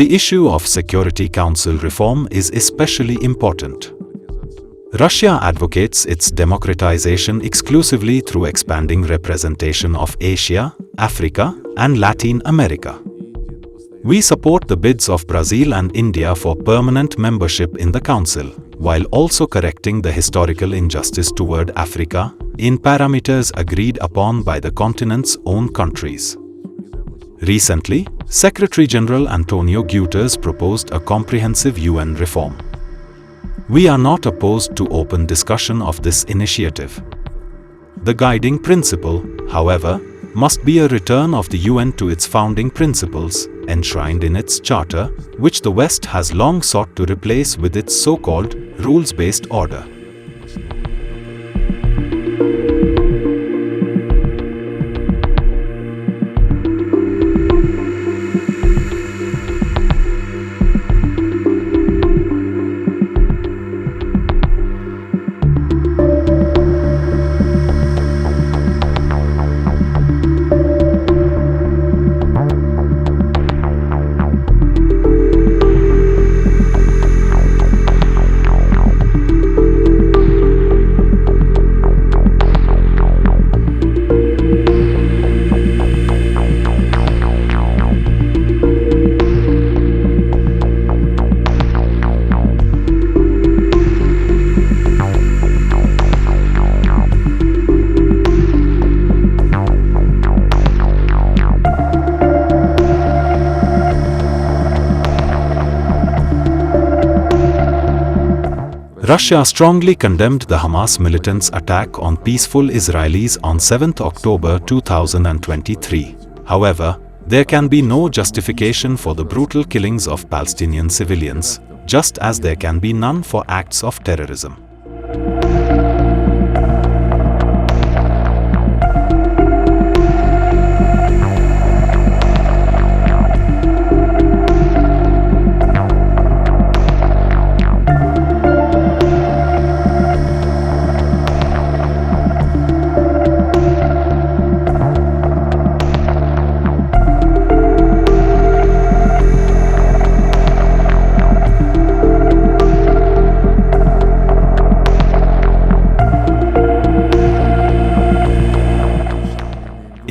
The issue of Security Council reform is especially important. Russia advocates its democratization exclusively through expanding representation of Asia, Africa, and Latin America. We support the bids of Brazil and India for permanent membership in the Council, while also correcting the historical injustice toward Africa in parameters agreed upon by the continent's own countries. Recently, Secretary General Antonio Guterres proposed a comprehensive UN reform. We are not opposed to open discussion of this initiative. The guiding principle, however, must be a return of the UN to its founding principles, enshrined in its charter, which the West has long sought to replace with its so-called rules-based order. Russia strongly condemned the Hamas militants' attack on peaceful Israelis on 7 October 2023. However, there can be no justification for the brutal killings of Palestinian civilians, just as there can be none for acts of terrorism.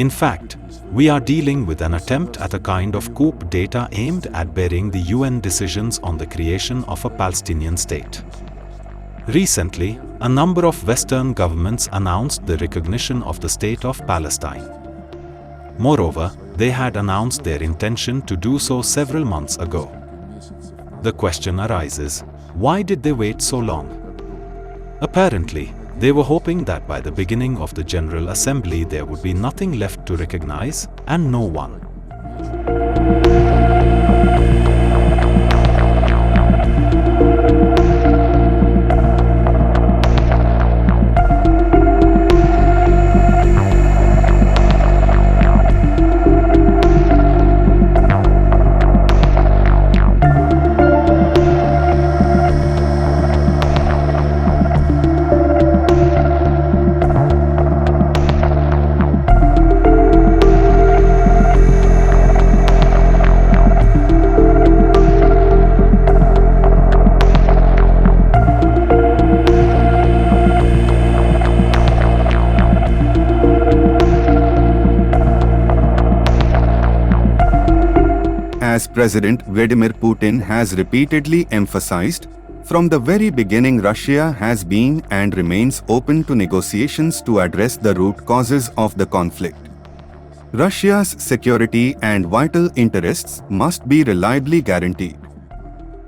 In fact, we are dealing with an attempt at a kind of coup d'etat aimed at burying the UN decisions on the creation of a Palestinian state. Recently, a number of Western governments announced the recognition of the State of Palestine. Moreover, they had announced their intention to do so several months ago. The question arises, why did they wait so long? Apparently, they were hoping that by the beginning of the General Assembly there would be nothing left to recognize, and no one. As President Vladimir Putin has repeatedly emphasized, from the very beginning Russia has been and remains open to negotiations to address the root causes of the conflict. Russia's security and vital interests must be reliably guaranteed.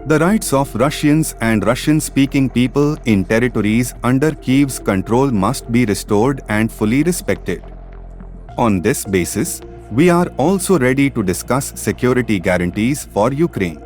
The rights of Russians and Russian-speaking people in territories under Kyiv's control must be restored and fully respected. On this basis, we are also ready to discuss security guarantees for Ukraine.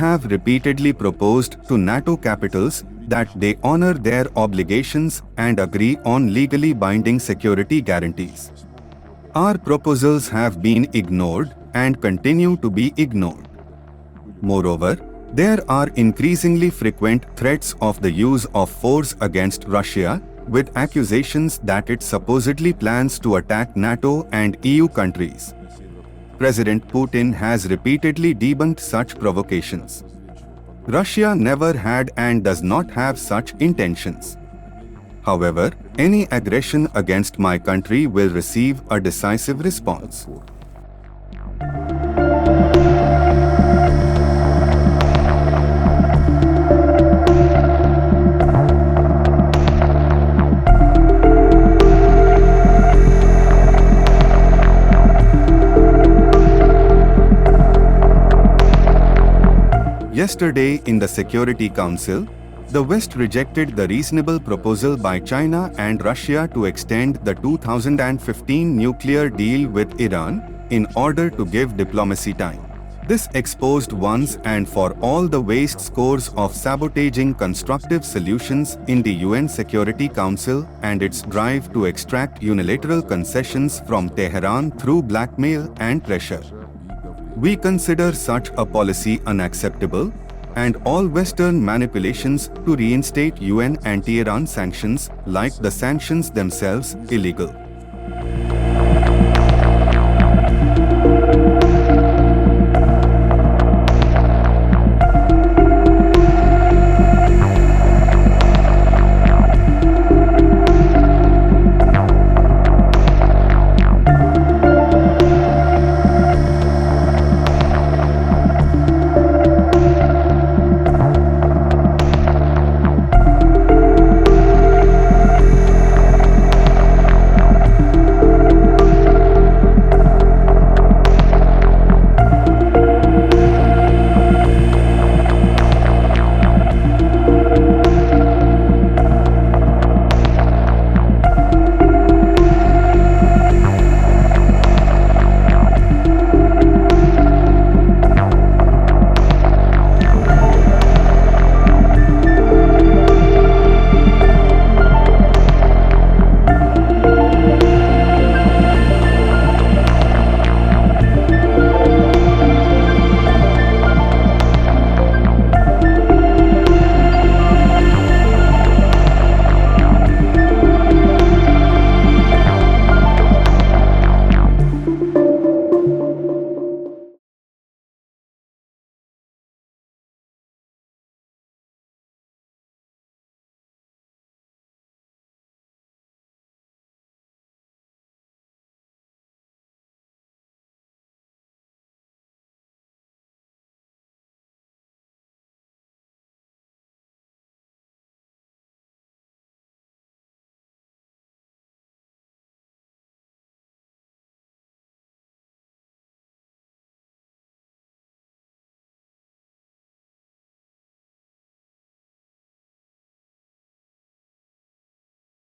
have repeatedly proposed to NATO capitals that they honor their obligations and agree on legally binding security guarantees. Our proposals have been ignored and continue to be ignored. Moreover, there are increasingly frequent threats of the use of force against Russia, with accusations that it supposedly plans to attack NATO and EU countries. President Putin has repeatedly debunked such provocations. Russia never had and does not have such intentions. However, any aggression against my country will receive a decisive response. Yesterday in the Security Council, the West rejected the reasonable proposal by China and Russia to extend the 2015 nuclear deal with Iran in order to give diplomacy time. This exposed once and for all the waste scores of sabotaging constructive solutions in the UN Security Council and its drive to extract unilateral concessions from Tehran through blackmail and pressure. We consider such a policy unacceptable, and all Western manipulations to reinstate UN anti-Iran sanctions, like the sanctions themselves, illegal.